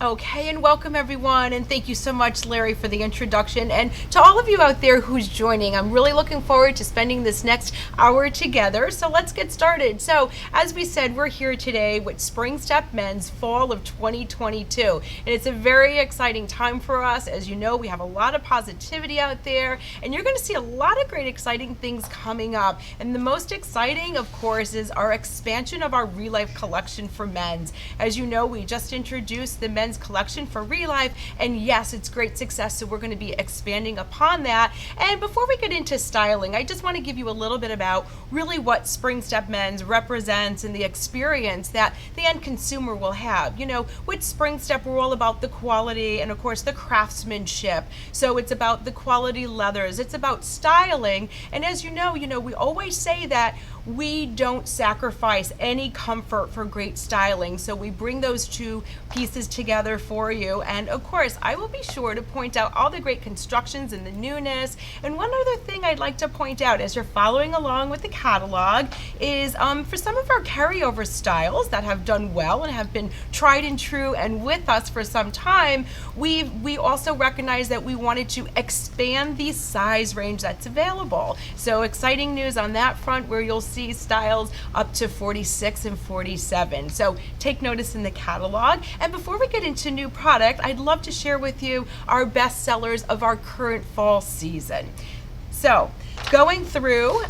Okay, and welcome everyone, and thank you so much, Larry, for the introduction. And to all of you out there who's joining, I'm really looking forward to spending this next hour together. So let's get started. So as we said, we're here today with Spring Step Men's Fall of 2022. And it's a very exciting time for us. As you know, we have a lot of positivity out there, and you're gonna see a lot of great exciting things coming up. And the most exciting, of course, is our expansion of our Relife collection for men's. As you know, we just introduced the men's collection for Relife, and yes, it's great success, so we're going to be expanding upon that. And before we get into styling, I just want to give you a little bit about really what Spring Step Men's represents and the experience that the end consumer will have. You know, with Spring Step, we're all about the quality and of course the craftsmanship. So it's about the quality leathers, it's about styling, and as you know, we always say that we don't sacrifice any comfort for great styling. So we bring those two pieces together for you. And of course, I will be sure to point out all the great constructions and the newness. And one other thing I'd like to point out as you're following along with the catalog is for some of our carryover styles that have done well and have been tried and true and with us for some time, we also recognize that we wanted to expand the size range that's available. So exciting news on that front, where you'll see styles up to 46 and 47. So take notice in the catalog. And before we get into new product, I'd love to share with you our best sellers of our current fall season. So going through,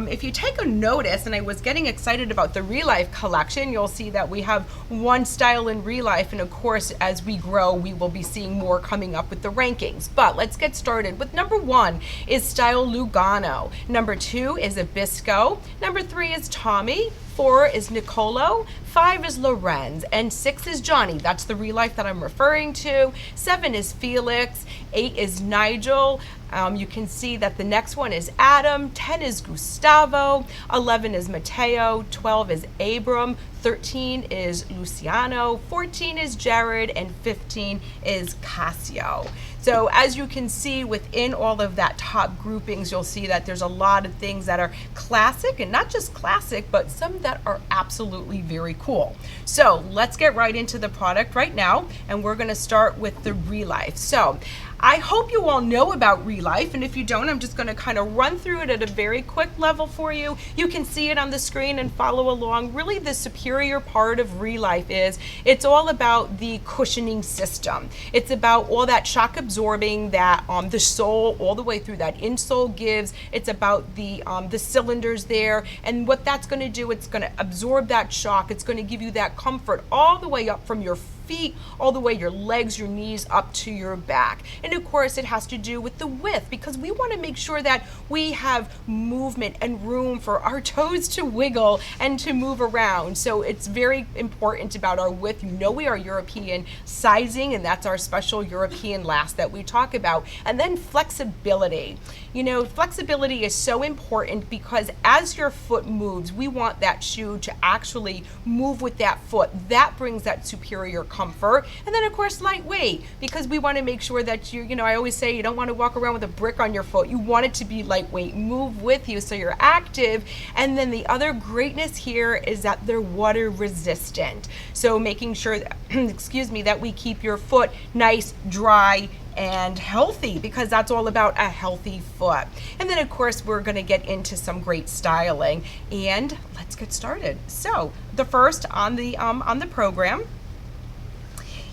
if you take a notice, and I was getting excited about the Relife collection, you'll see that we have one style in Relife, and of course, as we grow, we will be seeing more coming up with the rankings. But let's get started with number 1 is style Lugano. Number 2 is Abisco. Number 3 is Tommy. 4 is Nicolo, 5 is Lorenz, and 6 is Johnny. That's the Relife that I'm referring to. 7 is Felix, 8 is Nigel. You can see that the next one is Adam, 10 is Gustavo, 11 is Matteo, 12 is Abram, 13 is Luciano, 14 is Jared, and 15 is Cassio. So as you can see within all of that top groupings, you'll see that there's a lot of things that are classic, and not just classic, but some that are absolutely very cool. So let's get right into the product right now, and we're gonna start with the Relife. So I hope you all know about Relife, and if you don't, I'm just going to kind of run through it at a very quick level for you. You can see it on the screen and follow along. Really, the superior part of Relife is it's all about the cushioning system. It's about all that shock absorbing that the sole all the way through that insole gives. It's about the cylinders there, and what that's going to do, it's going to absorb that shock. It's going to give you that comfort all the way up from your feet, all the way your legs, your knees, up to your back. And of course, it has to do with the width, because we want to make sure that we have movement and room for our toes to wiggle and to move around. So it's very important about our width. You know, we are European sizing, and that's our special European last that we talk about. And then flexibility. You know, flexibility is so important, because as your foot moves, we want that shoe to actually move with that foot. That brings that superior comfort. And then of course, lightweight, because we want to make sure that you know, I always say you don't want to walk around with a brick on your foot. You want it to be lightweight, move with you so you're active. And then the other greatness here is that they're water resistant. So making sure that, excuse me, that we keep your foot nice, dry, and healthy, because that's all about a healthy foot. And then of course, we're going to get into some great styling, and let's get started. So the first on the program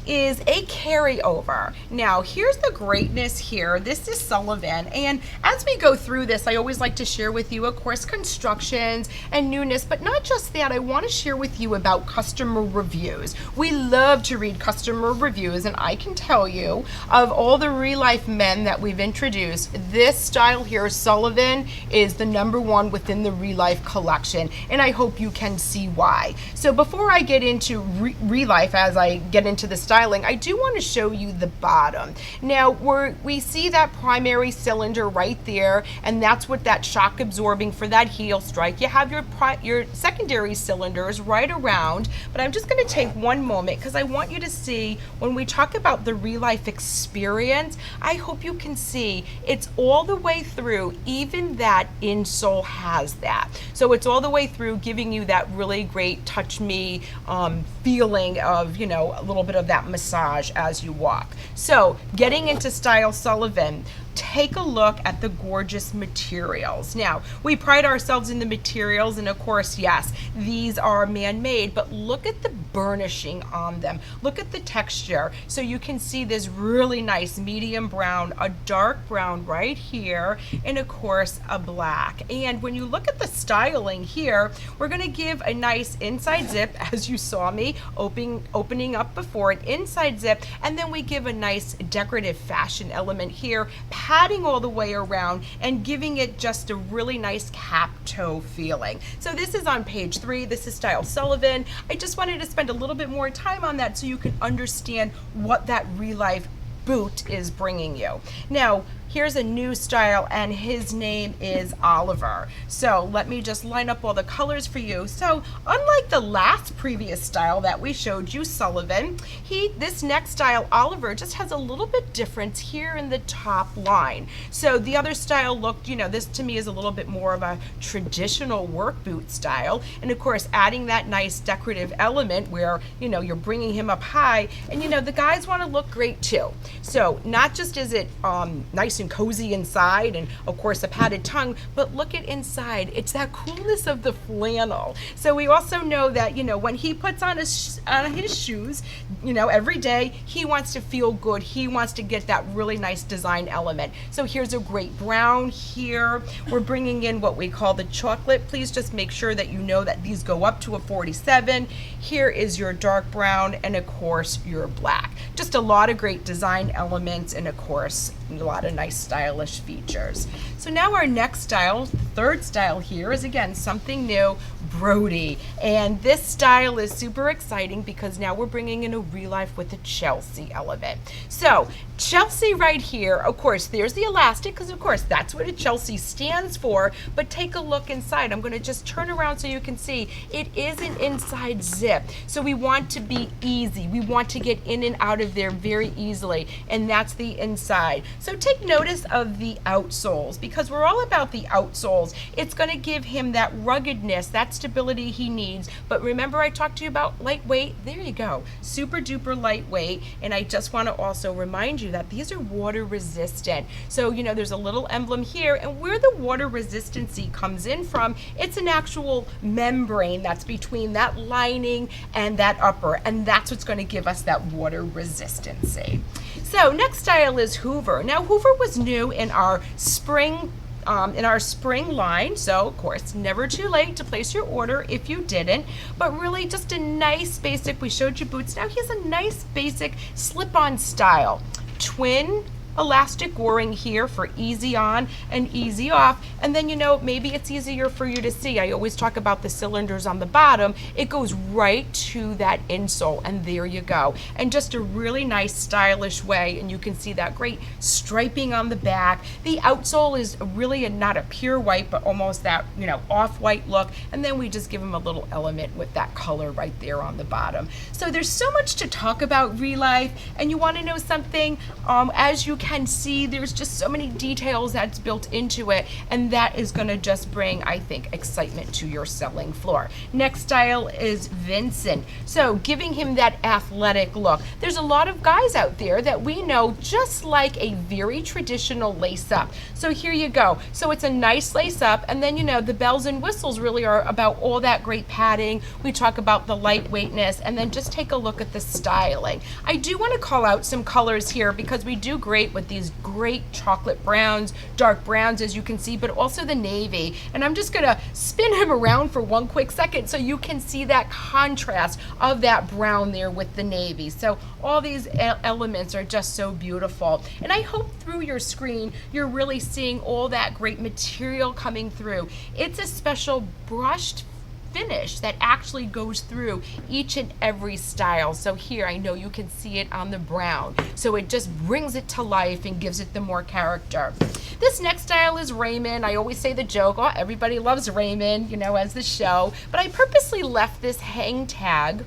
is a carryover. Now, here's the greatness here. This is Sullivan, and as we go through this, I always like to share with you, of course, constructions and newness, but not just that. I want to share with you about customer reviews. We love to read customer reviews, and I can tell you, of all the Relife men that we've introduced, this style here, Sullivan, is the #1 within the Relife collection, and I hope you can see why. So before I get into Relife, as I get into the style, I do want to show you the bottom. Now we see that primary cylinder right there, and that's what that shock absorbing for that heel strike. You have your secondary cylinders right around, but I'm just going to take one moment, because I want you to see when we talk about the Relife experience, I hope you can see it's all the way through. Even that insole has that. So it's all the way through, giving you that really great touch me feeling of, you know, a little bit of that that massage as you walk. So getting into style Sullivan, take a look at the gorgeous materials. Now, we pride ourselves in the materials, and of course, yes, these are man-made, but look at the burnishing on them. Look at the texture. So you can see this really nice medium brown, a dark brown right here, and of course, a black. And when you look at the styling here, we're gonna give a nice inside zip, as you saw me opening up before, an inside zip, and then we give a nice decorative fashion element here, padding all the way around and giving it just a really nice cap toe feeling. So this is on page 3. This is style Sullivan. I just wanted to spend a little bit more time on that so you can understand what that Relife boot is bringing you. Now, here's a new style, and his name is Oliver. So let me just line up all the colors for you. So unlike the last previous style that we showed you, Sullivan, this next style, Oliver, just has a little bit difference here in the top line. So the other style looked, you know, this to me is a little bit more of a traditional work boot style. And of course, adding that nice decorative element where, you know, you're bringing him up high, and you know, the guys want to look great too. So not just is it nice and cozy inside, and of course a padded tongue, but look at inside. It's that coolness of the flannel. So we also know that, you know, when he puts on his shoes, you know, every day, he wants to feel good. He wants to get that really nice design element. So here's a great brown here. We're bringing in what we call the chocolate. Please just make sure that you know that these go up to a 47. Here is your dark brown, and of course your black. Just a lot of great design elements, and of course a lot of nice stylish features. So now our next style, the third style here, is again something new, Brody. And this style is super exciting because now we're bringing in a Relife with a Chelsea element. So Chelsea right here, of course, there's the elastic, because of course that's what a Chelsea stands for, but take a look inside. I'm going to just turn around so you can see it is an inside zip. So we want to be easy. We want to get in and out of there very easily, and that's the inside. So take notice of the outsoles, because we're all about the outsoles. It's going to give him that ruggedness, that stability he needs. But remember, I talked to you about lightweight. There you go, super duper lightweight. And I just want to also remind you that these are water resistant. So, you know, there's a little emblem here, and where the water resistancy comes in from, it's an actual membrane that's between that lining and that upper, and that's what's going to give us that water resistancy. So next style is Hoover. Now Hoover was new in our spring line, so of course never too late to place your order if you didn't, but really just a nice basic. We showed you boots. Now here's a nice basic slip-on style, twin elastic goring here for easy on and easy off. And then, you know, maybe it's easier for you to see. I always talk about the cylinders on the bottom. It goes right to that insole, and there you go. And just a really nice stylish way, and you can see that great striping on the back. The outsole is really not a pure white, but almost that, you know, off-white look. And then we just give them a little element with that color right there on the bottom. So there's so much to talk about Relife, and you want to know something, as you can see, there's just so many details that's built into it, and that is going to just bring, I think, excitement to your selling floor. Next style is Vincent. So giving him that athletic look. There's a lot of guys out there that we know just like a very traditional lace up. So here you go. So it's a nice lace up, and then, you know, the bells and whistles really are about all that great padding. We talk about the lightweightness, and then just take a look at the styling. I do want to call out some colors here because we do great with these great chocolate browns, dark browns, as you can see, but also the navy. And I'm just gonna spin him around for one quick second so you can see that contrast of that brown there with the navy. So all these elements are just so beautiful. And I hope through your screen, you're really seeing all that great material coming through. It's a special brushed finish that actually goes through each and every style. So here, I know you can see it on the brown. So it just brings it to life and gives it the more character. This next style is Raymond. I always say the joke, oh, everybody loves Raymond, you know, as the show, but I purposely left this hang tag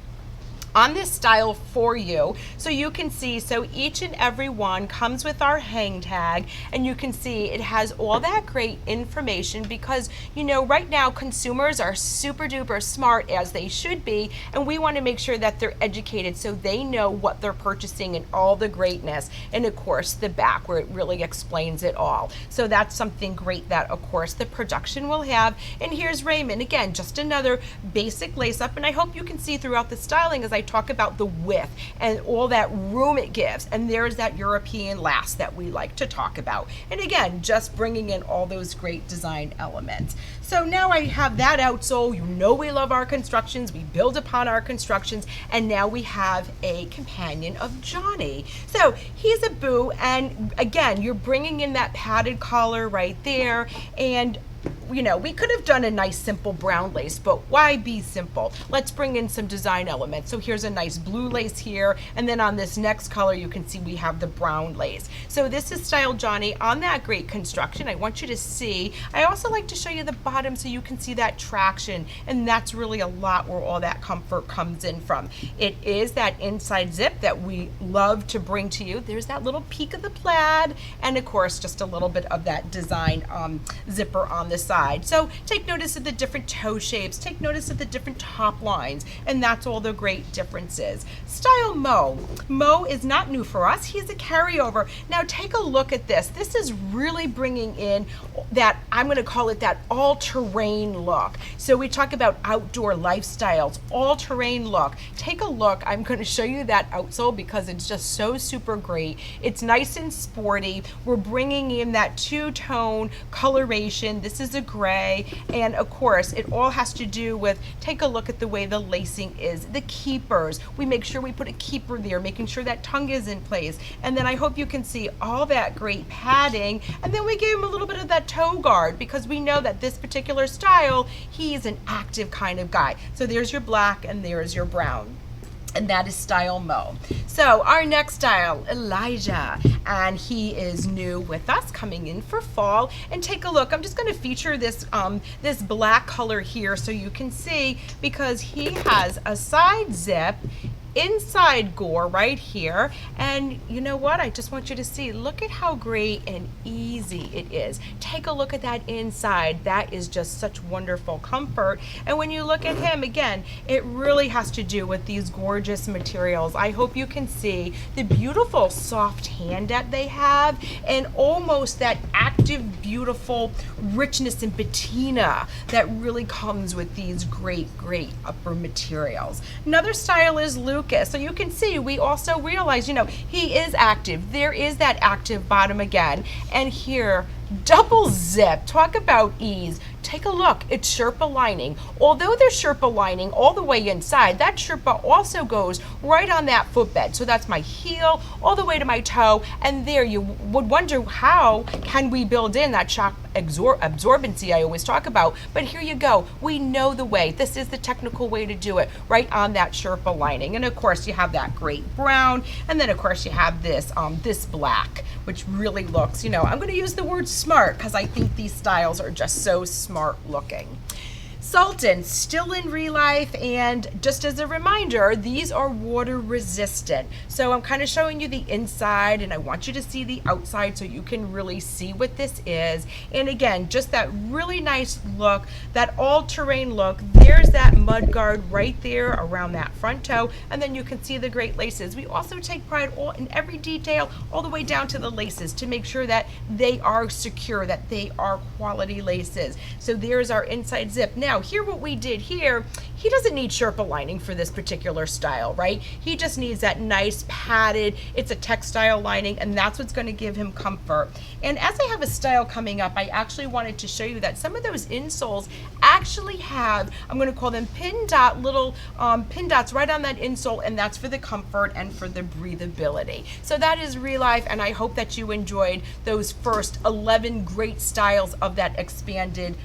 on this style for you, so you can see, so each and every one comes with our hang tag, and you can see it has all that great information, because you know right now consumers are super duper smart, as they should be, and we want to make sure that they're educated so they know what they're purchasing and all the greatness. And of course the back where it really explains it all, so that's something great that of course the production will have. And here's Raymond again, just another basic lace up, and I hope you can see throughout the styling as I talk about the width and all that room it gives. And there's that European last that we like to talk about. And again, just bringing in all those great design elements. So now I have that outsole. You know we love our constructions. We build upon our constructions. And now we have a companion of Johnny. So he's a boo. And again, you're bringing in that padded collar right there. And you know, we could have done a nice simple brown lace, but why be simple? Let's bring in some design elements. So here's a nice blue lace here, and then on this next color you can see we have the brown lace. So this is Style Johnny on that great construction. I want you to see, I also like to show you the bottom so you can see that traction, and that's really a lot where all that comfort comes in from. It is that inside zip that we love to bring to you. There's that little peak of the plaid, and of course just a little bit of that design zipper on the side. So take notice of the different toe shapes, take notice of the different top lines, and that's all the great differences. Style Mo. Mo is not new for us, he's a carryover. Now take a look at this. This is really bringing in that, I'm going to call it that all-terrain look. So we talk about outdoor lifestyles, all-terrain look. Take a look, I'm going to show you that outsole because it's just so super great. It's nice and sporty. We're bringing in that two-tone coloration. This is a gray, and of course it all has to do with, take a look at the way the lacing is, the keepers. We make sure we put a keeper there, making sure that tongue is in place, and then I hope you can see all that great padding, and then we gave him a little bit of that toe guard because we know that this particular style, he's an active kind of guy. So there's your black and there's your brown. And that is Style Mo. So our next style, Elijah, and he is new with us, coming in for fall. And take a look, I'm just going to feature this this black color here so you can see, because he has a side zip inside gore right here, and you know what, I just want you to see, look at how great and easy it is. Take a look at that inside. That is just such wonderful comfort. And when you look at him again, it really has to do with these gorgeous materials. I hope you can see the beautiful soft hand that they have, and almost that active beautiful richness and patina that really comes with these great upper materials. Another style is Luke. So you can see we also realize, you know, he is active. There is that active bottom again. And here, double zip. Talk about ease. Take a look, it's Sherpa lining. Although there's Sherpa lining all the way inside, that Sherpa also goes right on that footbed. So that's my heel all the way to my toe, and there you would wonder how can we build in that shock absorbency I always talk about, but here you go. We know the way. This is the technical way to do it, right on that Sherpa lining. And of course you have that great brown, and then of course you have this this black, which really looks, you know, I'm going to use the word smart because I think these styles are just so smart looking. Sultan, still in real life, and just as a reminder, these are water resistant. So I'm kind of showing you the inside, and I want you to see the outside so you can really see what this is. And again, just that really nice look, that all-terrain look. There's that mud guard right there around that front toe, and then you can see the great laces. We also take pride in every detail, all the way down to the laces, to make sure that they are secure, that they are quality laces. So there's our inside zip. Now here, what we did here, he doesn't need Sherpa lining for this particular style, right? He just needs that nice padded, it's a textile lining, and that's what's going to give him comfort. And as I have a style coming up, I actually wanted to show you that some of those insoles actually have, I'm going to call them little pin dots right on that insole, and that's for the comfort and for the breathability. So that is real life, and I hope that you enjoyed those first 11 great styles of that expanded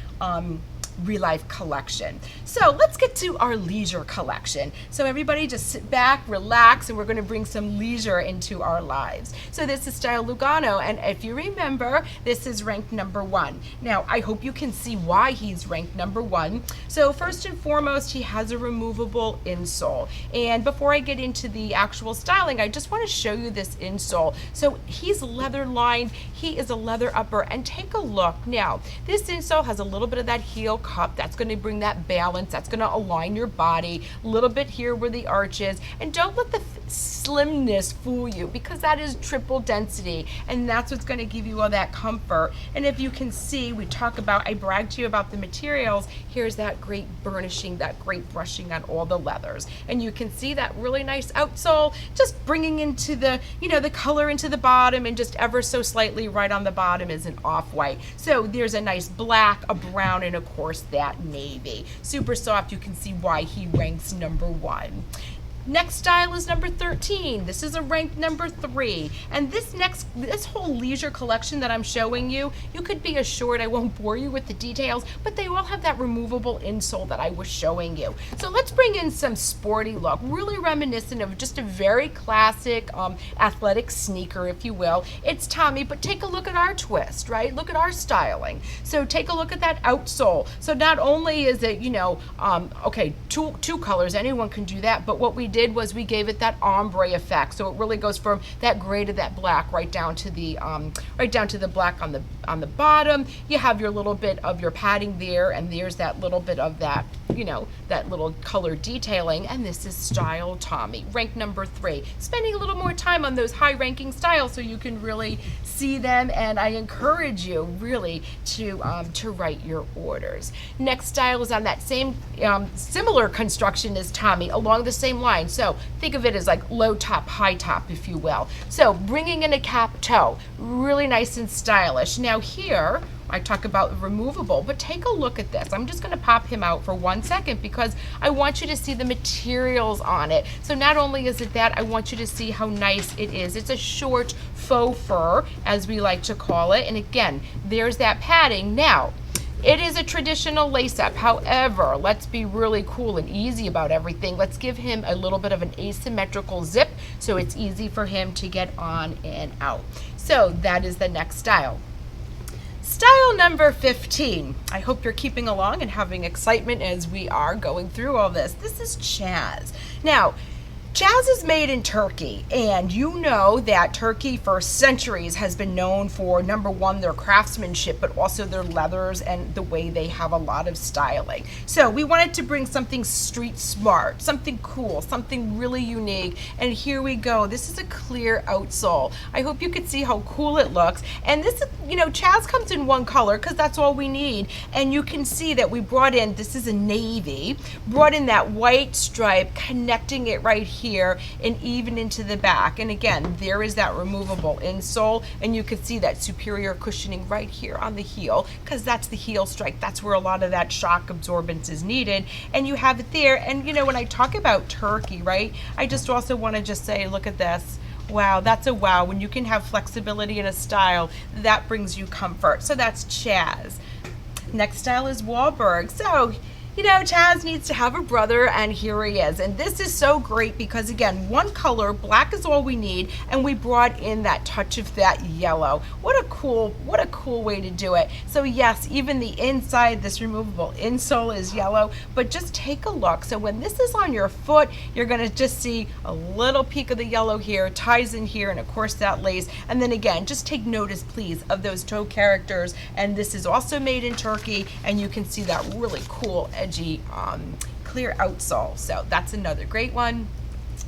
Relife collection. So let's get to our leisure collection. So everybody just sit back, relax, and we're going to bring some leisure into our lives. So this is style Lugano, and if you remember, this is ranked number 1. Now, I hope you can see why he's ranked number 1. So first and foremost, he has a removable insole. And before I get into the actual styling, I just want to show you this insole. So he's leather lined, he is a leather upper, and take a look. Now, this insole has a little bit of that heel cup. That's going to bring that balance. That's going to align your body. A little bit here where the arch is. And don't let the slimness fool you, because that is triple density, and that's what's going to give you all that comfort. And if you can see, I bragged to you about the materials. Here's that great burnishing, that great brushing on all the leathers. And you can see that really nice outsole, just bringing into the, the color into the bottom, and just ever so slightly right on the bottom is an off-white. So there's a nice black, a brown, and of course that navy. Super soft. You can see why he ranks number 1. Next style is number 13. This is a ranked number 3. And this whole leisure collection that I'm showing you, you could be assured I won't bore you with the details, but they all have that removable insole that I was showing you. So let's bring in some sporty look, really reminiscent of just a very classic athletic sneaker, if you will. It's Tommy, but take a look at our twist, right? Look at our styling. So take a look at that outsole. So not only is it, okay, two colors, anyone can do that, but what we did was we gave it that ombre effect, so it really goes from that gray to that black, right down to the black on the bottom. You have your little bit of your padding there, and there's that little bit of that, that little color detailing. And this is style Tommy, ranked number 3. Spending a little more time on those high ranking styles so you can really see them, and I encourage you really to write your orders. Next style is on that same similar construction as Tommy, along the same line. So think of it as like low top, high top, if you will. So bringing in a cap toe, really nice and stylish. Now here, I talk about removable, but take a look at this. I'm just going to pop him out for 1 second because I want you to see the materials on it. So not only is it that, I want you to see how nice it is. It's a short faux fur, as we like to call it. And again, there's that padding. Now, it is a traditional lace-up. However, let's be really cool and easy about everything. Let's give him a little bit of an asymmetrical zip so it's easy for him to get on and out. So that is the next style. Style number 15. I hope you're keeping along and having excitement as we are going through all this. This is CHAZZ. Now, CHAZZ is made in Turkey, and you know that Turkey for centuries has been known for, number 1, their craftsmanship, but also their leathers and the way they have a lot of styling. So we wanted to bring something street smart, something cool, something really unique, and here we go. This is a clear outsole. I hope you could see how cool it looks. And this is, CHAZZ comes in 1 color because that's all we need, and you can see that we brought in, this is a navy, brought in that white stripe, connecting it right here and even into the back. And again, there is that removable insole, and you can see that superior cushioning right here on the heel, because that's the heel strike. That's where a lot of that shock absorbance is needed, and you have it there. And when I talk about Turkey, right, I just also want to just say, look at this. Wow, that's a wow. When you can have flexibility in a style, that brings you comfort. So that's CHAZZ. Next style is WAHLBERG. So CHAZZ needs to have a brother, and here he is. And this is so great because, again, 1 color, black is all we need, and we brought in that touch of that yellow. What a cool way to do it. So yes, even the inside, this removable insole is yellow, but just take a look. So when this is on your foot, you're gonna just see a little peek of the yellow here, ties in here, and of course that lace. And then again, just take notice, please, of those toe characters. And this is also made in Turkey, and you can see that really cool edgy clear outsole. So that's another great one.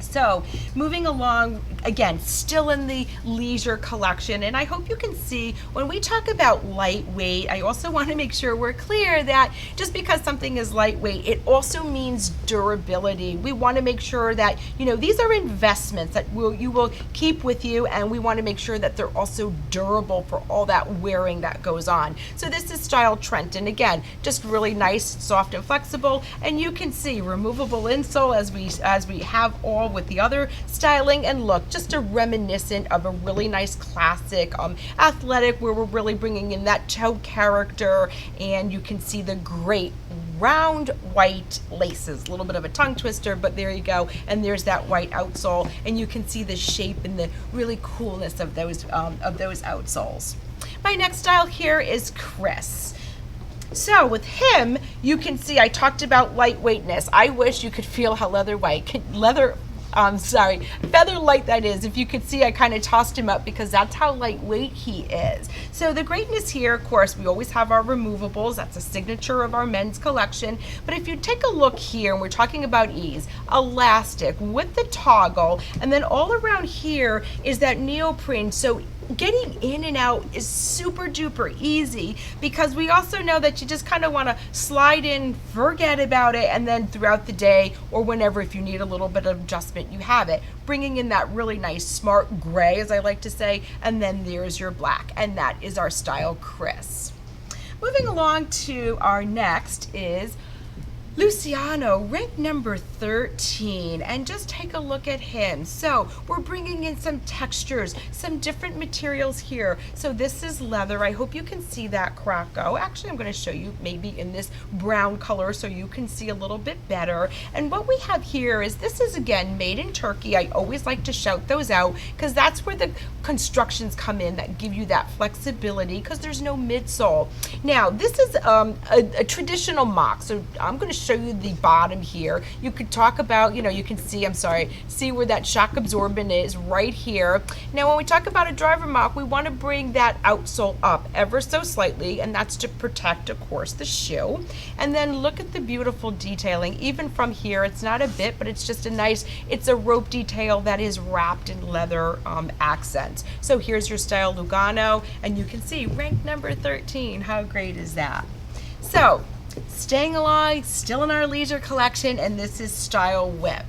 So moving along, again, still in the leisure collection, and I hope you can see when we talk about lightweight, I also want to make sure we're clear that just because something is lightweight, it also means durability. We want to make sure that, these are investments that you will keep with you, and we want to make sure that they're also durable for all that wearing that goes on. So this is style Trenton. Again, just really nice, soft and flexible, and you can see removable insole as we have all with with the other styling, and look, just a reminiscent of a really nice classic athletic, where we're really bringing in that toe character, and you can see the great round white laces, a little bit of a tongue twister, but there you go, and there's that white outsole, and you can see the shape and the really coolness of those outsoles. My next style here is KRIS. So with him, you can see I talked about lightweightness. I wish you could feel how feather light that is. If you could see, I kind of tossed him up because that's how lightweight he is. So the greatness here, of course, we always have our removables. That's a signature of our men's collection. But if you take a look here, and we're talking about ease, elastic with the toggle, and then all around here is that neoprene. So getting in and out is super duper easy, because we also know that you just kind of want to slide in, forget about it, and then throughout the day or whenever, if you need a little bit of adjustment, you have it. Bringing in that really nice smart gray, as I like to say, and then there's your black, and that is our style KRIS. Moving along to our next is Luciano, ranked number 13, and just take a look at him. So we're bringing in some textures, some different materials here. So this is leather. I hope you can see that, Krakow. Actually, I'm going to show you maybe in this brown color so you can see a little bit better. And what we have here is, this is again made in Turkey. I always like to shout those out because that's where the constructions come in that give you that flexibility, because there's no midsole. Now this is a traditional mock, so I'm going to show you the bottom here. You could talk about, you can see, see where that shock absorbent is right here. Now when we talk about a driver mock, we want to bring that outsole up ever so slightly, and that's to protect, of course, the shoe. And then look at the beautiful detailing. Even from here, it's not a bit, but it's just it's a rope detail that is wrapped in leather accents. So here's your style Lugano, and you can see ranked number 13. How great is that? So staying along, still in our leisure collection, and this is Style Whip.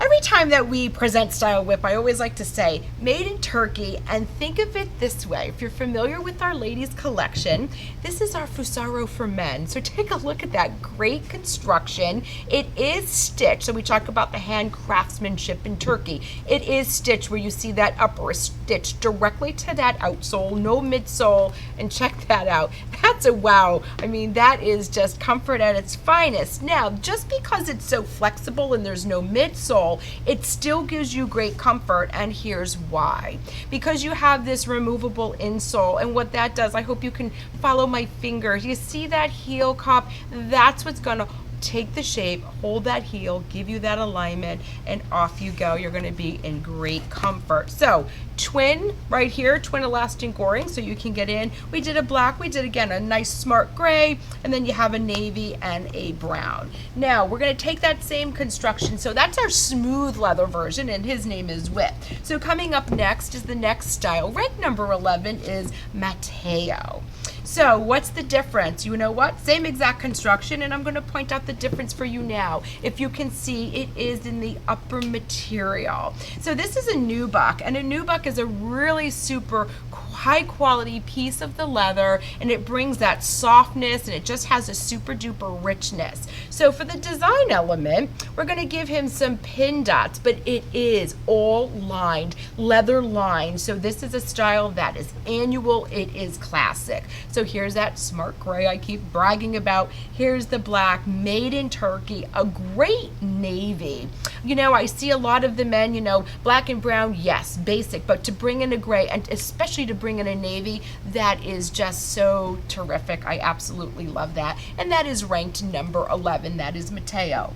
Every time that we present Style Whip, I always like to say, made in Turkey, and think of it this way. If you're familiar with our ladies collection, this is our Fusaro for men. So take a look at that great construction. It is stitched, so we talk about the hand craftsmanship in Turkey. It is stitched, where you see that upper stitched directly to that outsole, no midsole, and check that out. That's a wow. I mean, that is just comfort at its finest. Now, just because it's so flexible and there's no midsole, it still gives you great comfort, and here's why. Because you have this removable insole, and what that does, I hope you can follow my finger. You see that heel cup? That's what's gonna take the shape, hold that heel, give you that alignment, and off you go. You're gonna be in great comfort. So twin right here, twin elastic goring, so you can get in. We did a black, we did again a nice smart gray, and then you have a navy and a brown. Now we're gonna take that same construction, so that's our smooth leather version, and his name is Whip. So coming up next is the next style. Rank number 11 is Matteo. So what's the difference? You know what? Same exact construction, and I'm going to point out the difference for you now. If you can see, it is in the upper material. So this is a nubuck, and a nubuck is a really super high quality piece of the leather, and it brings that softness, and it just has a super duper richness. So for the design element, we're going to give him some pin dots, but it is all lined, leather lined. So this is a style that is annual, it is classic. So here's that smart gray I keep bragging about. Here's the black, made in Turkey, a great navy. I see a lot of the men, black and brown, yes, basic, but to bring in a gray, and especially to bring in a navy, that is just so terrific. I absolutely love that. And that is ranked number 11. That is Matteo.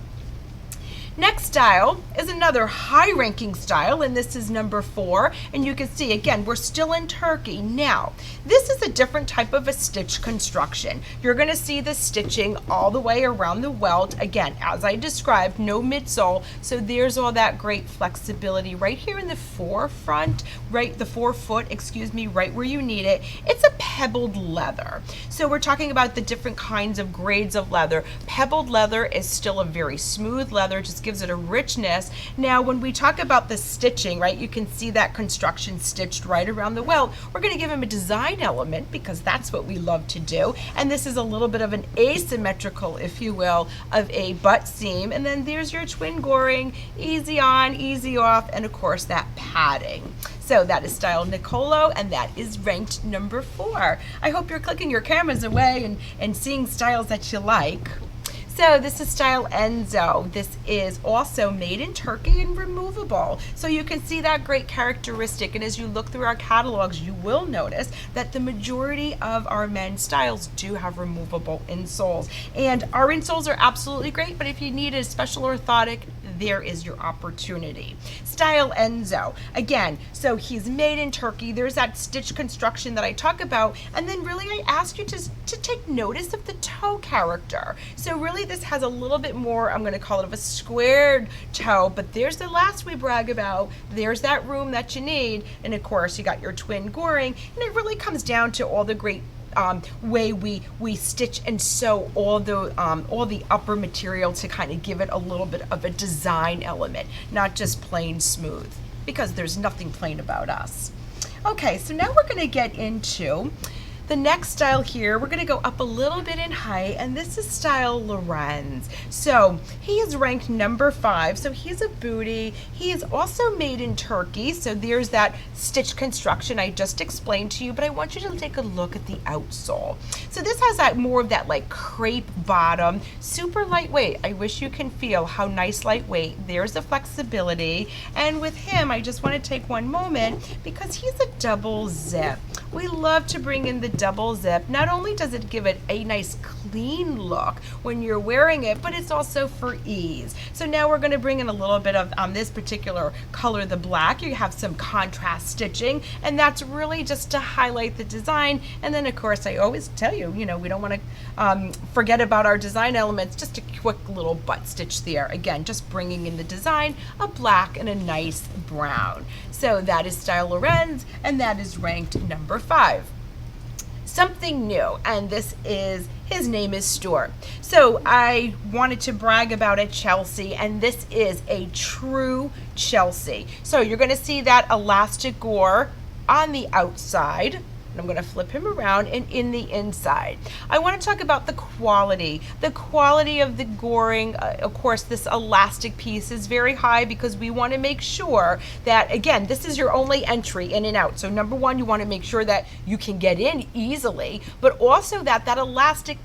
Next style is another high-ranking style, and this is number 4. And you can see, again, we're still in Turkey. Now, this is a different type of a stitch construction. You're going to see the stitching all the way around the welt. Again, as I described, no midsole, so there's all that great flexibility right here in the forefront, the forefoot, right where you need it. It's a pebbled leather. So we're talking about the different kinds of grades of leather. Pebbled leather is still a very smooth leather, just gives it a richness. Now, when we talk about the stitching, right, you can see that construction stitched right around the welt. We're going to give him a design element because that's what we love to do. And this is a little bit of an asymmetrical, if you will, of a butt seam. And then there's your twin goring, easy on, easy off, and of course that padding. So that is style Nicolo, and that is ranked number 4. I hope you're clicking your cameras away and seeing styles that you like. So this is style ENZO. This is also made in Turkey and removable. So you can see that great characteristic. And as you look through our catalogs, you will notice that the majority of our men's styles do have removable insoles. And our insoles are absolutely great, but if you need a special orthotic, there is your opportunity. Style ENZO. Again, so he's made in Turkey. There's that stitch construction that I talk about. And then really I ask you to take notice of the toe character. So really this has a little bit more, I'm going to call it of a squared toe, but there's the last we brag about. There's that room that you need. And of course you got your twin goring. And it really comes down to all the great way we stitch and sew all the upper material to kind of give it a little bit of a design element, not just plain smooth, because there's nothing plain about us. Okay, so now we're going to get into the next style here. We're going to go up a little bit in height, and this is style Lorenz. So he is ranked number 5. So he's a booty. He is also made in Turkey. So there's that stitch construction I just explained to you, but I want you to take a look at the outsole. So this has that more of that like crepe bottom, super lightweight. I wish you can feel how nice lightweight. There's the flexibility. And with him, I just want to take one moment because he's a double zip. We love to bring in the double zip. Not only does it give it a nice clean look when you're wearing it, but it's also for ease. So now we're going to bring in a little bit of this particular color, the black. You have some contrast stitching, and that's really just to highlight the design. And then of course I always tell you, we don't want to forget about our design elements. Just a quick little butt stitch there. Again, just bringing in the design, a black and a nice brown. So that is style Lorenz, and that is ranked number 5. Something new, and this is, his name is Stuart. So I wanted to brag about a Chelsea, and this is a true Chelsea. So you're going to see that elastic gore on the outside. And I'm going to flip him around and in the inside. I want to talk about the quality of the goring. Of course, this elastic piece is very high because we want to make sure that, again, this is your only entry in and out. So number 1, you want to make sure that you can get in easily, but also that that elastic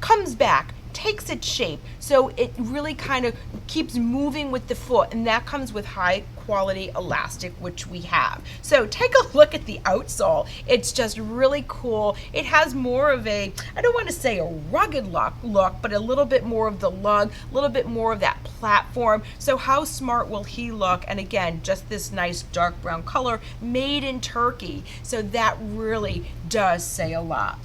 comes back, takes its shape, so it really kind of keeps moving with the foot, and that comes with high quality elastic, which we have. So take a look at the outsole. It's just really cool. It has more of a, I don't want to say a rugged look, but a little bit more of the lug, a little bit more of that platform. So how smart will he look? And again, just this nice dark brown color, made in Turkey. So that really does say a lot.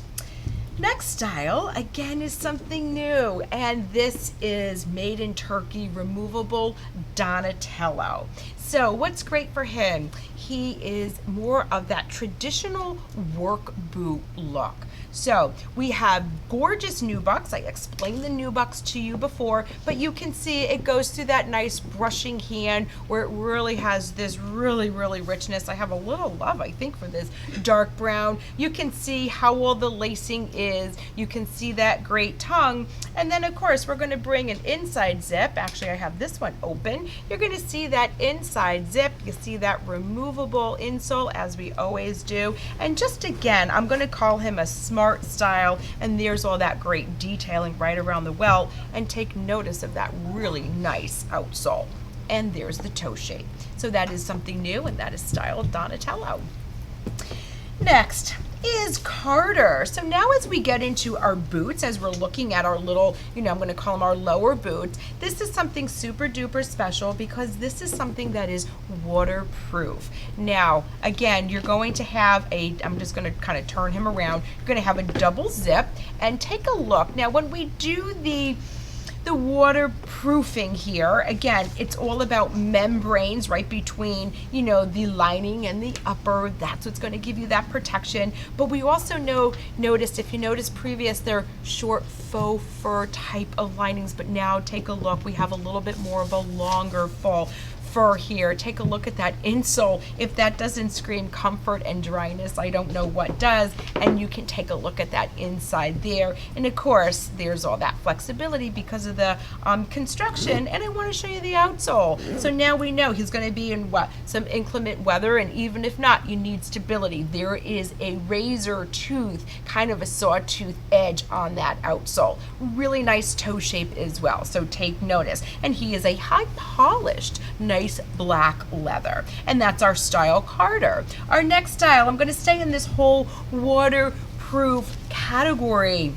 Next style, again, is something new, and this is made in Turkey, removable Donatello. So what's great for him? He is more of that traditional work boot look. So we have gorgeous nubucks. I explained the nubucks to you before, but you can see it goes through that nice brushing hand where it really has this really richness. I have a little love, I think, for this dark brown. You can see how all the lacing is. You can see that great tongue. And then of course we're going to bring an inside zip. Actually, I have this one open. You're going to see that inside zip. You see that removable insole, as we always do. And just again, I'm going to call him a smart style, and there's all that great detailing right around the welt, and take notice of that really nice outsole. And there's the toe shape. So that is something new, and that is style Donatello. Next is Carter. So now as we get into our boots, as we're looking at our little, I'm going to call them our lower boots, this is something super duper special because this is something that is waterproof. Now, again, you're going to have I'm just going to kind of turn him around. You're going to have a double zip, and take a look. Now, when we do the the waterproofing here, again, it's all about membranes right between, you know, the lining and the upper. That's what's going to give you that protection. But we also noticed, if you notice previous, they're short faux fur type of linings, but now take a look, we have a little bit more of a longer faux fur here. Take a look at that insole. If that doesn't scream comfort and dryness, I don't know what does. And you can take a look at that inside there. And of course, there's all that flexibility because of the construction. And I want to show you the outsole. So now we know he's going to be in what? Some inclement weather, and even if not, you need stability. There is a razor tooth, kind of a sawtooth edge on that outsole. Really nice toe shape as well. So take notice. And he is a high polished, nice black leather, and that's our style Carter. Our next style, I'm going to stay in this whole waterproof category.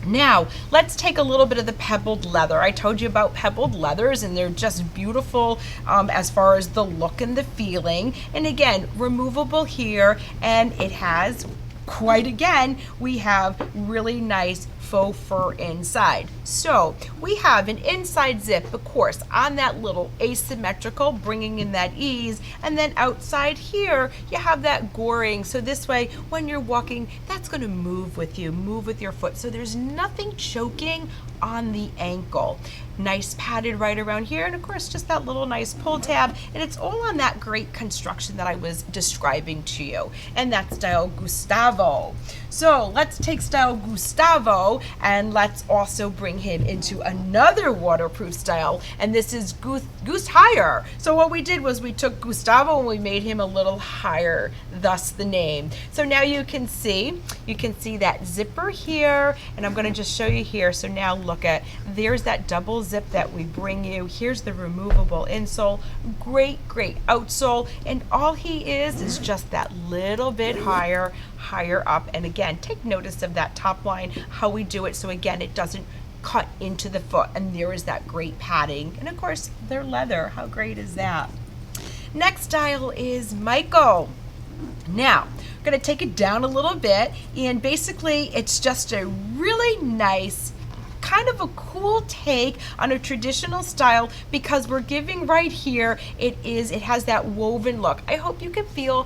Now, let's take a little bit of the pebbled leather. I told you about pebbled leathers, and they're just beautiful as far as the look and the feeling. And again, removable here, and it has quite again, we have really nice faux fur inside. So we have an inside zip, of course, on that little asymmetrical, bringing in that ease, and then outside here you have that goring. So this way, when you're walking, that's going to move with you, move with your foot. So there's nothing choking on the ankle. Nice padded right around here, and of course just that little nice pull tab, and it's all on that great construction that I was describing to you, and that's style Gustavo. So let's take style Gustavo and let's also bring him into another waterproof style, and this is Goose Higher. So what we did was we took Gustavo and we made him a little higher, thus the name. So now you can see that zipper here, and I'm going to just show you here. So now look at, there's that double zip that we bring you. Here's the removable insole, great outsole, and all he is just that little bit higher up. And again, take notice of that top line, how we do it, so again it doesn't cut into the foot, and there is that great padding, and of course they're leather. How great is that? Next style is Michael. Now I'm going to take it down a little bit, and basically it's just a really nice, kind of a cool take on a traditional style, because we're giving right here, it has that woven look. I hope you can follow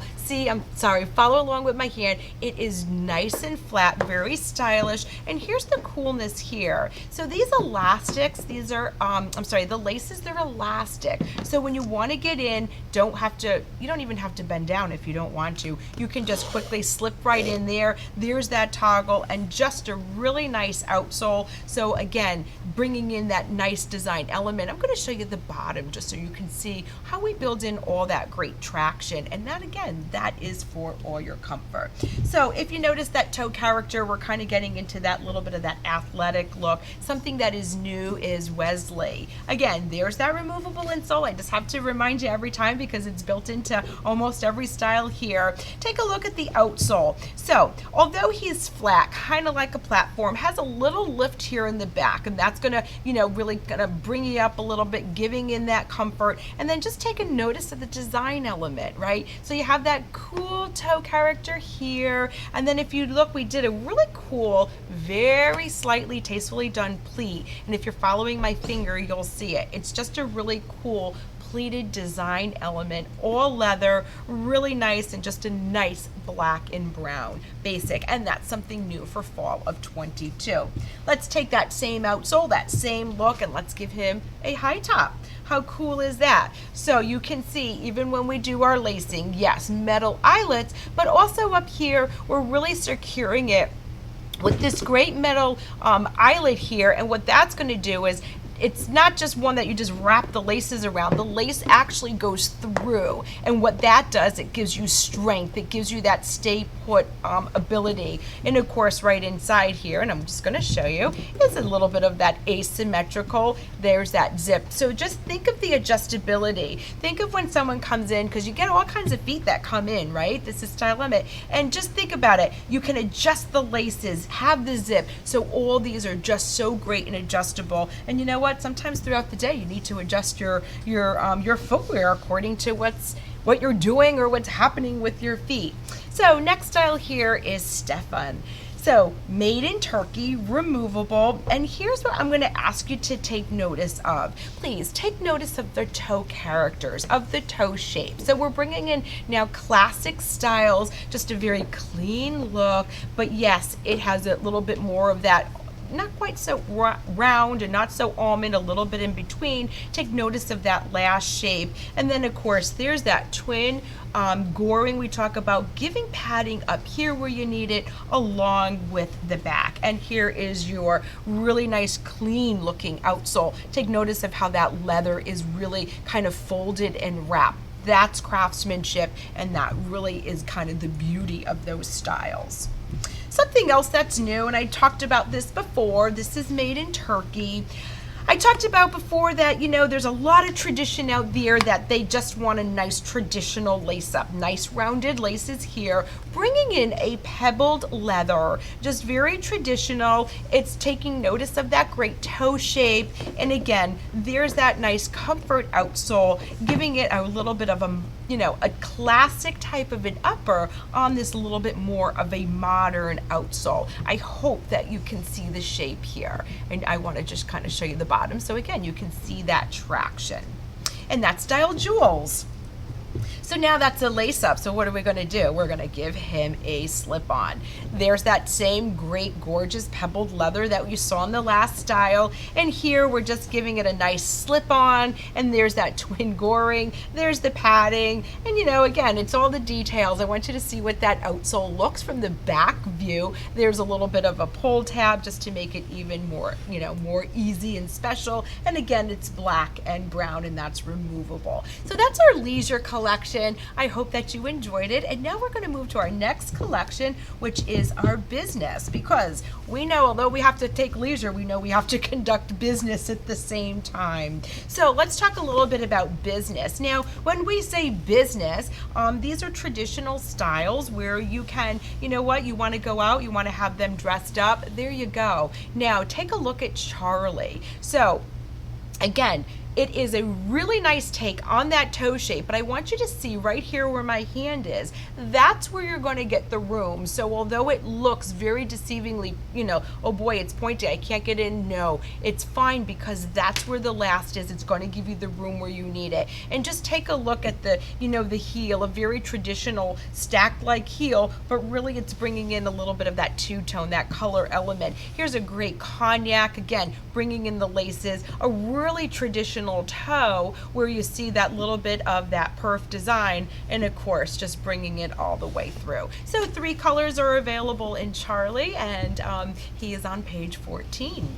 along with my hand. It is nice and flat, very stylish, and here's the coolness here. So these elastics, these are the laces, they're elastic. So when you want to get in, you don't even have to bend down if you don't want to. You can just quickly slip right in there. There's that toggle, and just a really nice outsole. So again, bringing in that nice design element. I'm going to show you the bottom just so you can see how we build in all that great traction, and that again, that is for all your comfort. So if you notice that toe character, we're kind of getting into that little bit of that athletic look. Something that is new is WEASLEY. Again, there's that removable insole. I just have to remind you every time because it's built into almost every style here. Take a look at the outsole. So although he's flat, kind of like a platform, has a little lift here in the back, and that's gonna, really gonna bring you up a little bit, giving in that comfort. And then just take a notice of the design element, right? So you have that cool toe character here, and then if you look, we did a really cool, very slightly tastefully done pleat, and if you're following my finger, you'll see it. It's just a really cool pleated design element, all leather, really nice, and just a nice black and brown basic, and that's something new for fall of 22. Let's take that same outsole, that same look, and let's give him a high top. How cool is that? So you can see, even when we do our lacing, yes, metal eyelets, but also up here, we're really securing it with this great metal eyelet here, and what that's going to do is, it's not just one that you just wrap the laces around. The lace actually goes through, and what that does, it gives you strength. It gives you that stay put ability. And of course, right inside here, and I'm just going to show you, is a little bit of that asymmetrical. There's that zip. So just think of the adjustability. Think of when someone comes in, because you get all kinds of feet that come in, right? This is style limit. And just think about it. You can adjust the laces, have the zip. So all these are just so great and adjustable. And you know what? Sometimes throughout the day, you need to adjust your footwear according to what you're doing or what's happening with your feet. So next style here is Stefan. So made in Turkey, removable, and here's what I'm going to ask you to take notice of. Please take notice of the toe characters, of the toe shape. So we're bringing in now classic styles, just a very clean look, but yes, it has a little bit more of that, not quite so round and not so almond, a little bit in between. Take notice of that last shape. And then of course there's that twin goring we talk about, giving padding up here where you need it along with the back. And here is your really nice clean looking outsole. Take notice of how that leather is really kind of folded and wrapped. That's craftsmanship, and that really is kind of the beauty of those styles. Something else that's new, and I talked about this before, this is made in Turkey. I talked about before that, you know, there's a lot of tradition out there that they just want a nice traditional lace up, nice rounded laces here, bringing in a pebbled leather, just very traditional. It's taking notice of that great toe shape, and again, there's that nice comfort outsole, giving it a little bit of a, you know, a classic type of an upper on this little bit more of a modern outsole. I hope that you can see the shape here, and I want to just kind of show you the bottom so again you can see that traction. And that's style Jules. So now that's a lace up. So what are we going to do? We're going to give him a slip on. There's that same great gorgeous pebbled leather that you saw in the last style, and here we're just giving it a nice slip on, and there's that twin goring, there's the padding, and you know, again, it's all the details. I want you to see what that outsole looks from the back view. There's a little bit of a pull tab just to make it even more, you know, more easy and special, and again, it's black and brown, and that's removable. So that's our leisure collection. I hope that you enjoyed it, and now we're going to move to our next collection, which is our business, because we know although we have to take leisure, we know we have to conduct business at the same time. So let's talk a little bit about business. Now, when we say business, these are traditional styles where you can, you know what, you want to go out, you want to have them dressed up, there you go. Now, take a look at Charlie. So, again, it is a really nice take on that toe shape, but I want you to see right here where my hand is, that's where you're going to get the room. So although it looks very deceivingly, you know, oh boy, it's pointy, I can't get in, no, it's fine because that's where the last is. It's going to give you the room where you need it. And just take a look at the, you know, the heel, a very traditional stacked like heel, but really it's bringing in a little bit of that two-tone, that color element. Here's a great cognac, again, bringing in the laces, a really traditional toe where you see that little bit of that perf design, and of course just bringing it all the way through. So 3 colors are available in Charlie, and he is on page 14.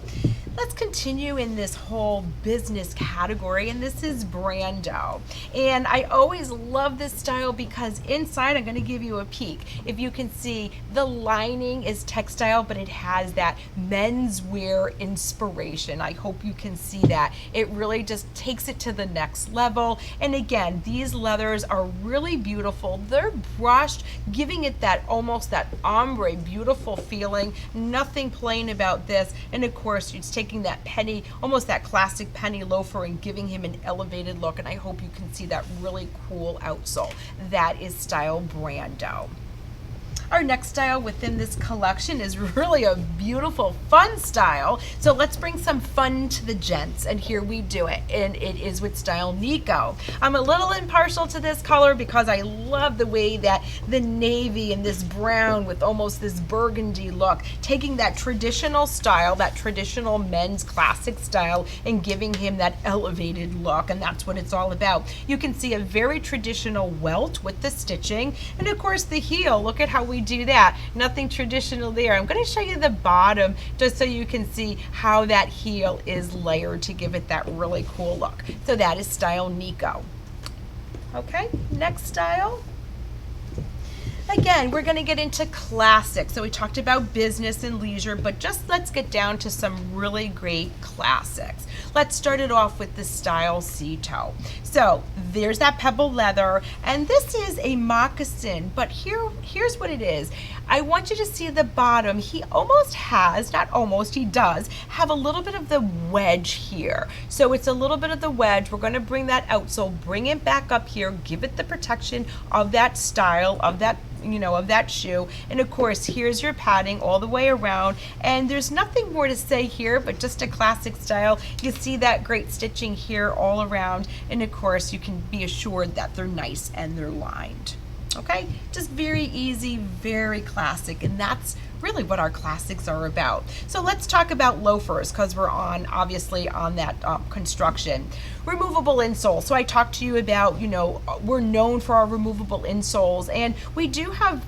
Let's continue in this whole business category, and this is Brando. And I always love this style because inside, I'm going to give you a peek. If you can see, the lining is textile, but it has that menswear inspiration. I hope you can see that. It really just takes it to the next level. And again, these leathers are really beautiful. They're brushed, giving it that almost that ombre, beautiful feeling. Nothing plain about this. And of course, it's taking that penny, almost that classic penny loafer, and giving him an elevated look, and I hope you can see that really cool outsole. That is style Brando. Our next style within this collection is really a beautiful, fun style. So let's bring some fun to the gents, and here we do it. And it is with style NIKO. I'm a little impartial to this color because I love the way that the navy and this brown with almost this burgundy look, taking that traditional style, that traditional men's classic style, and giving him that elevated look, and that's what it's all about. You can see a very traditional welt with the stitching, and of course the heel. Look at how we do that. Nothing traditional there. I'm going to show you the bottom just so you can see how that heel is layered to give it that really cool look. So that is style NIKO. Okay, next style. Again, we're going to get into classics. So we talked about business and leisure, but just let's get down to some really great classics. Let's start it off with the style C-toe. So there's that pebble leather, and this is a moccasin, but here's what it is. I want you to see the bottom. He almost has, not almost, he does have a little bit of the wedge here. So it's a little bit of the wedge. We're going to bring that out. So bring it back up here, give it the protection of that style, of that, of that shoe. And of course, here's your padding all the way around. And there's nothing more to say here, but just a classic style. You see that great stitching here all around. And of course, you can be assured that they're nice and they're lined. Okay, just very easy, very classic, and that's really what our classics are about. So let's talk about loafers, because we're obviously on that construction. Removable insole. So I talked to you about, we're known for our removable insoles, and we do have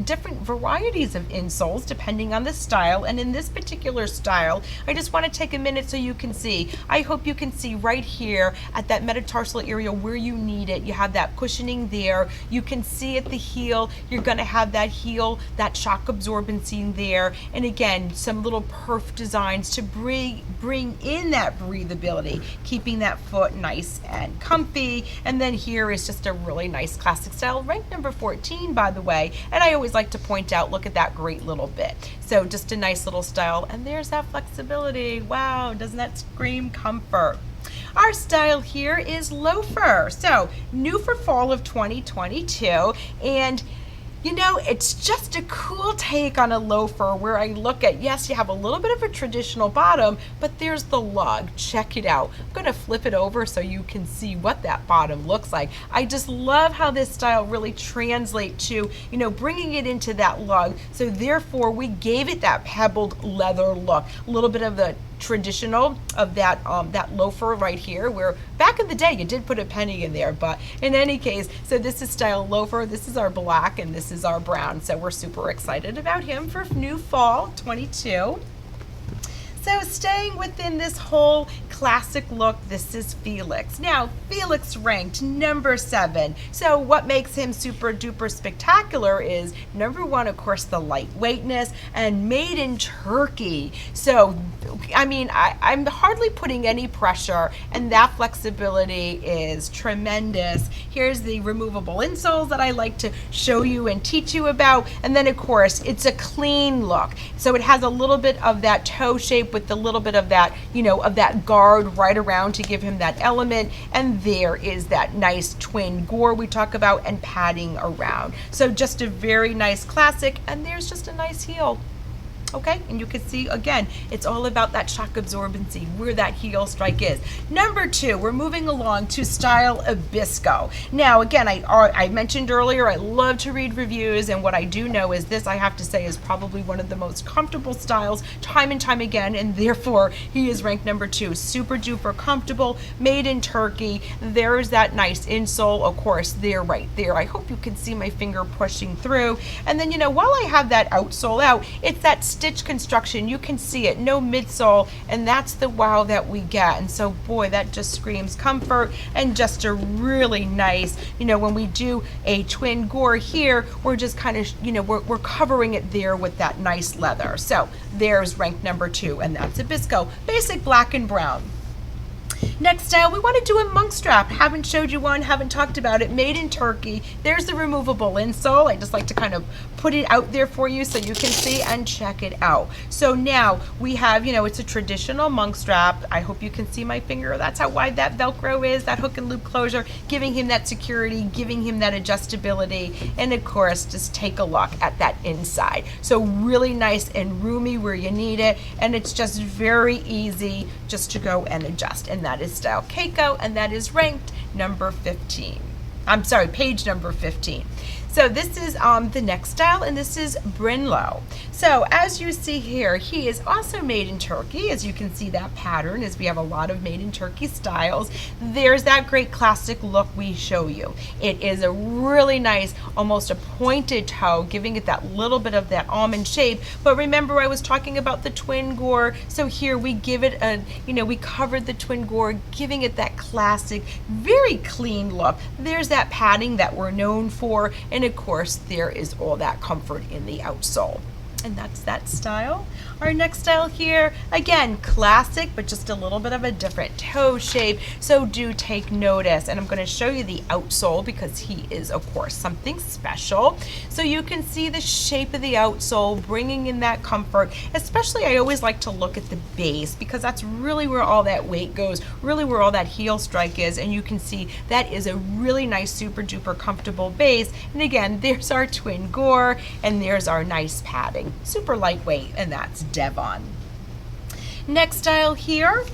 different varieties of insoles depending on the style. And in this particular style, I just want to take a minute so you can see. I hope you can see right here at that metatarsal area where you need it. You have that cushioning there. You can see at the heel, you're going to have that heel, that shock absorbency there. And again, some little perf designs to bring in that breathability, keeping that foot nice and comfy. And then here is just a really nice classic style, ranked number 14, by the way. And I always like to point out, look at that great little bit. So just a nice little style. And there's that flexibility. Wow, doesn't that scream comfort? Our style here is loafer. So new for fall of 2022. And it's just a cool take on a loafer where I look at, yes, you have a little bit of a traditional bottom, but there's the lug. Check it out. I'm going to flip it over so you can see what that bottom looks like. I just love how this style really translates to, bringing it into that lug. So therefore, we gave it that pebbled leather look. A little bit of the traditional of that loafer right here, where back in the day you did put a penny in there, but in any case, so this is style loafer, this is our black, and this is our brown. So we're super excited about him for new fall 22. So staying within this whole classic look, this is Felix. Now, Felix ranked number 7. So what makes him super duper spectacular is, number 1, of course, the lightweightness, and made in Turkey. So, I'm hardly putting any pressure, and that flexibility is tremendous. Here's the removable insoles that I like to show you and teach you about. And then, of course, it's a clean look. So it has a little bit of that toe shape with a little bit of that, of that guard right around to give him that element. And there is that nice twin gore we talk about, and padding around. So just a very nice classic, and there's just a nice heel. Okay, and you can see again, it's all about that shock absorbency, where that heel strike is. Number 2, we're moving along to style Abisco. Now again, I mentioned earlier, I love to read reviews, and what I do know is this, I have to say, is probably one of the most comfortable styles time and time again, and therefore he is ranked number 2. Super duper comfortable, made in Turkey. There's that nice insole, of course, there, right there. I hope you can see my finger pushing through. And then, while I have that outsole out, it's that stitch construction. You can see it, no midsole, and that's the wow that we get. And so, boy, that just screams comfort, and just a really nice, when we do a twin gore here, we're just kind of, we're covering it there with that nice leather. So there's ranked number 2, and that's Abisco, basic black and brown. Next style, we want to do a monk strap. Haven't showed you one, haven't talked about it. Made in Turkey. There's the removable insole. I just like to kind of put it out there for you so you can see and check it out. So now we have, it's a traditional monk strap. I hope you can see my finger. That's how wide that Velcro is, that hook and loop closure, giving him that security, giving him that adjustability. And of course, just take a look at that inside. So really nice and roomy where you need it. And it's just very easy just to go and adjust. And that is style Keiko, and that is ranked number 15. I'm sorry, page number 15. So this is the next style, and this is Brindlo. So as you see here, he is also made in Turkey. As you can see that pattern, as we have a lot of made in Turkey styles. There's that great classic look we show you. It is a really nice, almost a pointed toe, giving it that little bit of that almond shape. But remember, I was talking about the twin gore. So here we give it a, we covered the twin gore, giving it that classic, very clean look. There's that padding that we're known for. And of course, there is all that comfort in the outsole. And that's that style. Our next style here, again, classic, but just a little bit of a different toe shape. So do take notice. And I'm going to show you the outsole because he is, of course, something special. So you can see the shape of the outsole, bringing in that comfort. Especially, I always like to look at the base because that's really where all that weight goes, really where all that heel strike is. And you can see that is a really nice, super duper comfortable base. And again, there's our twin gore and there's our nice padding. Super lightweight, and that's Devon. Next style here,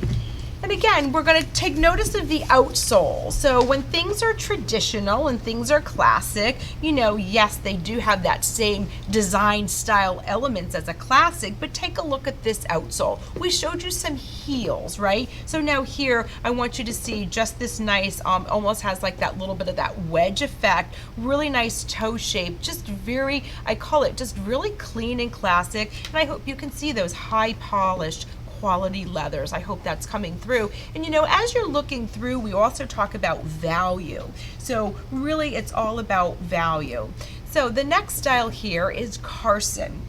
and again, we're going to take notice of the outsole. So when things are traditional and things are classic, you know, yes, they do have that same design style elements as a classic, but take a look at this outsole. We showed you some heels, right? So now here, I want you to see just this nice, almost has like that little bit of that wedge effect, really nice toe shape, just very, I call it just really clean and classic. And I hope you can see those high polished quality leathers. I hope that's coming through. And you know, as you're looking through, we also talk about value. So really it's all about value. So the next style here is Carson.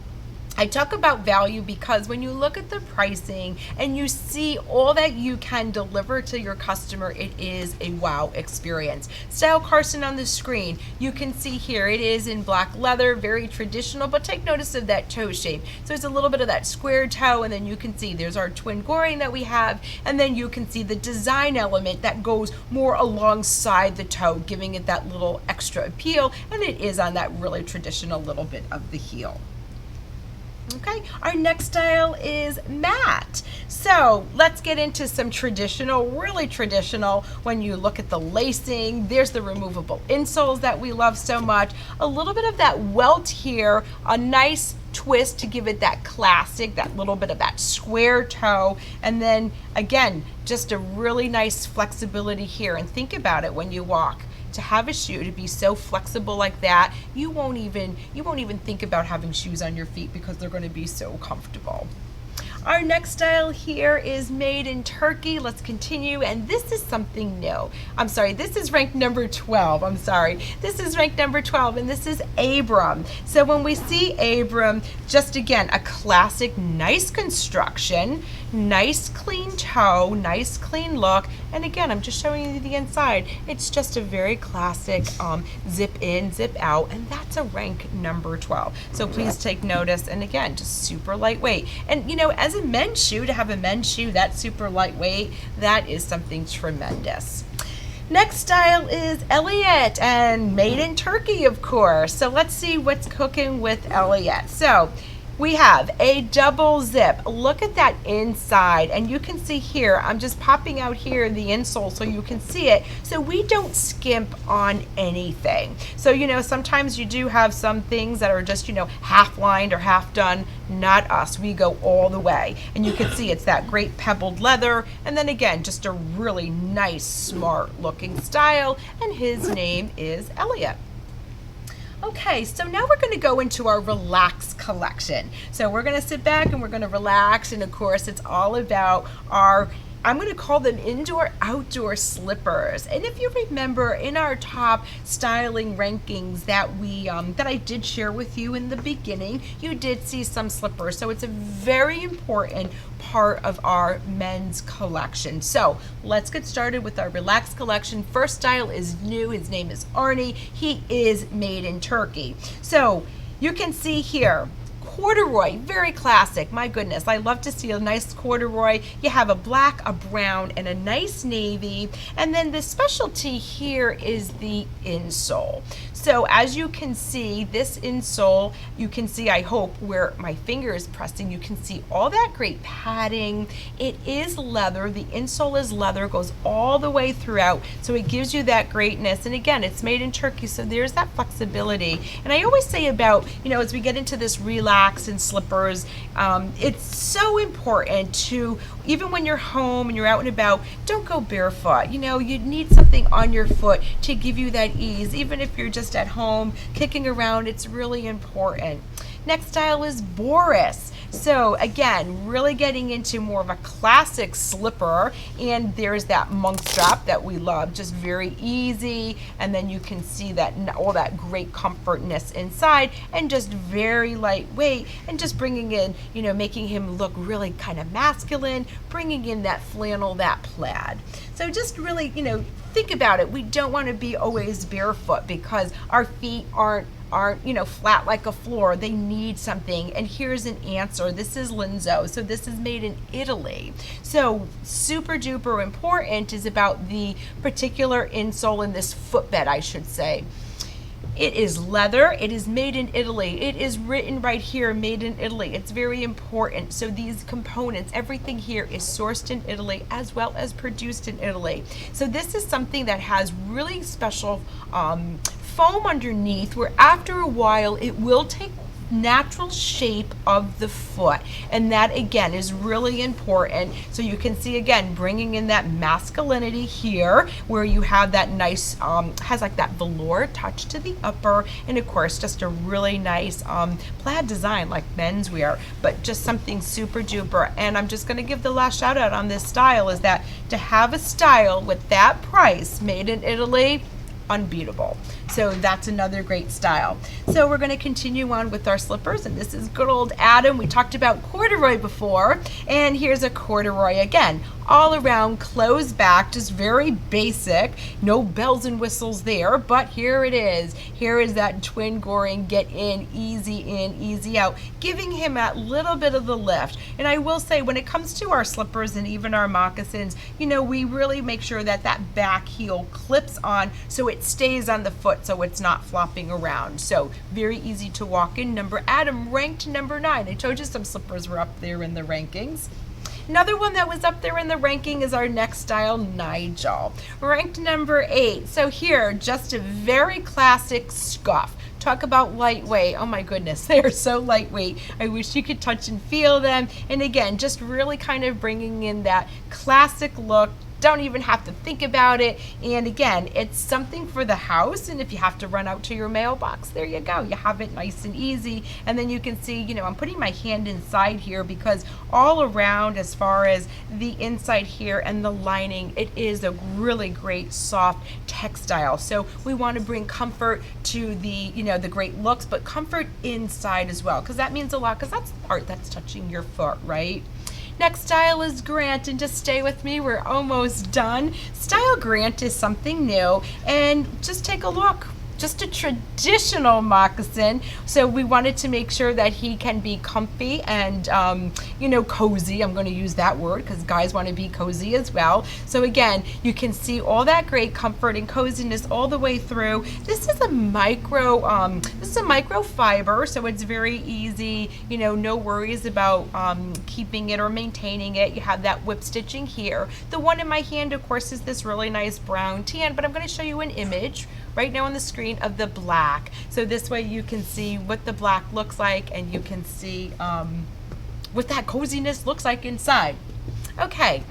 I talk about value because when you look at the pricing and you see all that you can deliver to your customer, it is a wow experience. Style Carson on the screen, you can see here it is in black leather, very traditional, but take notice of that toe shape. So it's a little bit of that square toe, and then you can see there's our twin goring that we have, and then you can see the design element that goes more alongside the toe, giving it that little extra appeal, and it is on that really traditional little bit of the heel. Okay, our next style is matte. So let's get into some traditional, really traditional. When you look at the lacing, there's the removable insoles that we love so much. A little bit of that welt here, a nice twist to give it that classic, that little bit of that square toe. And then again, just a really nice flexibility here. And think about it when you walk. To have a shoe to be so flexible like that, you won't even think about having shoes on your feet because they're going to be so comfortable. Our next style here is made in Turkey. Let's continue, and this is something new. I'm sorry, this is ranked number 12. I'm sorry. This is ranked number 12, and this is Abram. So when we see Abram, just again, a classic, nice construction, nice clean toe, nice clean look, and again, I'm just showing you the inside. It's just a very classic zip in, zip out, and that's a rank number 12. So please take notice, and again, just super lightweight. And you know, as a men's shoe, to have a men's shoe that's super lightweight, that is something tremendous. Next style is ELLIOT, and made in Turkey, of course. So let's see what's cooking with ELLIOT. So we have a double zip. Look at that inside, and you can see here, I'm just popping out here the insole so you can see it. So we don't skimp on anything. So, you know, sometimes you do have some things that are just, you know, half lined or half done. Not us. We go all the way. And you can see it's that great pebbled leather. And then again, just a really nice, smart looking style. And his name is ELLIOT. Okay, so now we're going to go into our relax collection. So we're going to sit back and we're going to relax, and of course it's all about our, I'm going to call them indoor outdoor slippers. And if you remember in our top styling rankings that we that I did share with you in the beginning, you did see some slippers. So it's a very important part of our men's collection. So let's get started with our relaxed collection. First style is new. His name is Arnie. He is made in Turkey. So you can see here, corduroy, very classic. My goodness, I love to see a nice corduroy. You have a black, a brown, and a nice navy. And then the specialty here is the insole. So as you can see, this insole, you can see, I hope, where my finger is pressing, you can see all that great padding. It is leather. The insole is leather, goes all the way throughout. So it gives you that greatness. And again, it's made in Turkey, so there's that flexibility. And I always say about, you know, as we get into this relax and slippers, it's so important to, even when you're home and you're out and about, don't go barefoot. You know, you need something on your foot to give you that ease. Even if you're just at home kicking around, it's really important. Next style is Boris. So again, really getting into more of a classic slipper, and there's that monk strap that we love, just very easy, and then you can see that all that great comfortness inside, and just very lightweight, and just bringing in, you know, making him look really kind of masculine, bringing in that flannel, that plaid. So just really, you know, think about it. We don't want to be always barefoot because our feet aren't you know, flat like a floor. They need something, and here's an answer. This is LINIZIO, so this is made in Italy. So super duper important is about the particular insole in this footbed, I should say. It is leather. It is made in Italy. It is written right here, made in Italy. It's very important. So these components, everything here is sourced in Italy as well as produced in Italy. So this is something that has really special foam underneath, where after a while it will take natural shape of the foot, and that again is really important. So you can see again bringing in that masculinity here, where you have that nice has like that velour touch to the upper, and of course just a really nice plaid design like menswear, but just something super duper. And I'm just going to give the last shout out on this style, is that to have a style with that price, made in Italy, unbeatable. So that's another great style. So we're going to continue on with our slippers, and this is good old Adam. We talked about corduroy before, and here's a corduroy again, all around closed back, just very basic, no bells and whistles there, but here it is. Here is that twin goring, get in, easy out, giving him that little bit of the lift. And I will say, when it comes to our slippers and even our moccasins, you know, we really make sure that that back heel clips on so it stays on the foot, so it's not flopping around. So very easy to walk in. Adam ranked number 9. I told you some slippers were up there in the rankings. Another one that was up there in the ranking is our next style, Nigel, ranked number 8. So here, just a very classic scuff. Talk about lightweight. Oh my goodness, they are so lightweight. I wish you could touch and feel them. And again, just really kind of bringing in that classic look. Don't even have to think about it. And again, it's something for the house, and if you have to run out to your mailbox, there you go. You have it nice and easy. And then you can see, you know, I'm putting my hand inside here because all around, as far as the inside here and the lining, it is a really great soft textile. So we want to bring comfort to the, you know, the great looks, but comfort inside as well, because that means a lot, because that's the part that's touching your foot, right? Next style is Grant, and just stay with me, we're almost done. Style Grant is something new, and just take a look. Just a traditional moccasin, so we wanted to make sure that he can be comfy and you know, cozy. I'm going to use that word because guys want to be cozy as well. So again, you can see all that great comfort and coziness all the way through. This is a micro fiber, so it's very easy, you know, no worries about keeping it or maintaining it. You have that whip stitching here. The one in my hand, of course, is this really nice brown tan, but I'm going to show you an image right now on the screen of the black, so this way you can see what the black looks like, and you can see what that coziness looks like inside. Okay,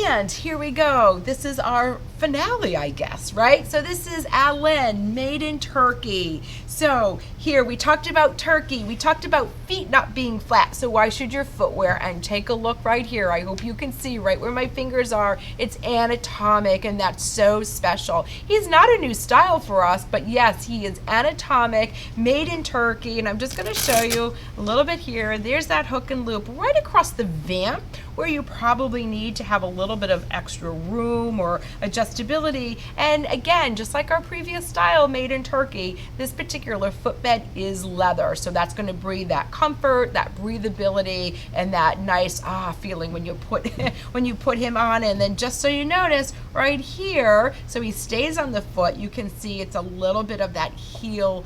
and here we go. This is our finale, I guess, right? So this is ALAINN, made in Turkey. So here we talked about Turkey, we talked about feet not being flat, so why should your footwear? And take a look right here. I hope you can see right where my fingers are. It's anatomic, and that's so special. He's not a new style for us, but yes, he is anatomic, made in Turkey, and I'm just going to show you a little bit here. There's that hook and loop right across the vamp, where you probably need to have a little bit of extra room or adjustability. And again, just like our previous style, made in Turkey, this particular footbed is leather, so that's going to breathe that comfort, that breathability, and that nice feeling when you put when you put him on. And then just so you notice right here, so he stays on the foot, you can see it's a little bit of that heel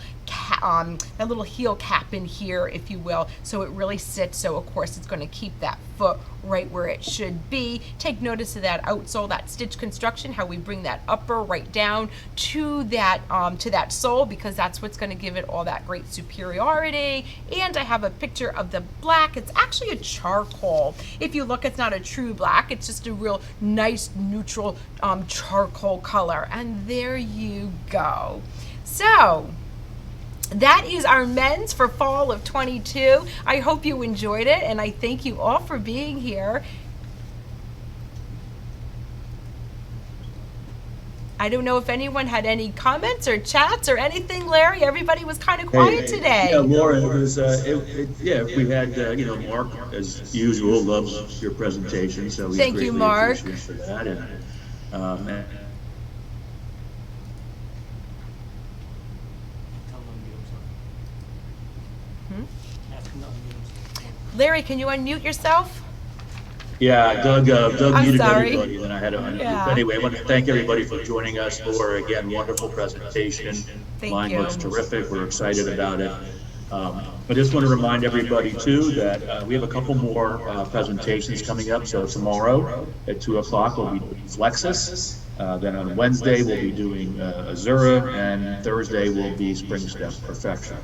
that little heel cap in here, if you will, so it really sits. So of course it's going to keep that foot right where it should be. Take notice of that outsole, that stitch construction, how we bring that upper right down to that sole, because that's what's going to give it all that great superiority. And I have a picture of the black. It's actually a charcoal. If you look, it's not a true black, it's just a real nice neutral charcoal color. And there you go. So that is our men's for fall of 22. I hope you enjoyed it, and I thank you all for being here. I don't know if anyone had any comments or chats or anything, Larry. Everybody was kind of quiet today. Yeah, Laura, it was, yeah, we had, you know, Mark, as usual, loves your presentation, so we Thank you, Mark. for that. And, Larry, can you unmute yourself? yeah, Doug muted sorry. everybody, then I had to unmute. Yeah. Anyway, I want to thank everybody for joining us. Laura, again, wonderful presentation. Thank Mine you. looks terrific. We're excited about it. I just want to remind everybody too that we have a couple more presentations coming up. So tomorrow at 2 o'clock we'll be doing Flexus. Then on Wednesday we'll be doing Azura, and Thursday will be Spring Step Perfection.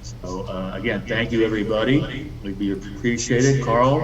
So again, thank you everybody. We appreciate it. Carl,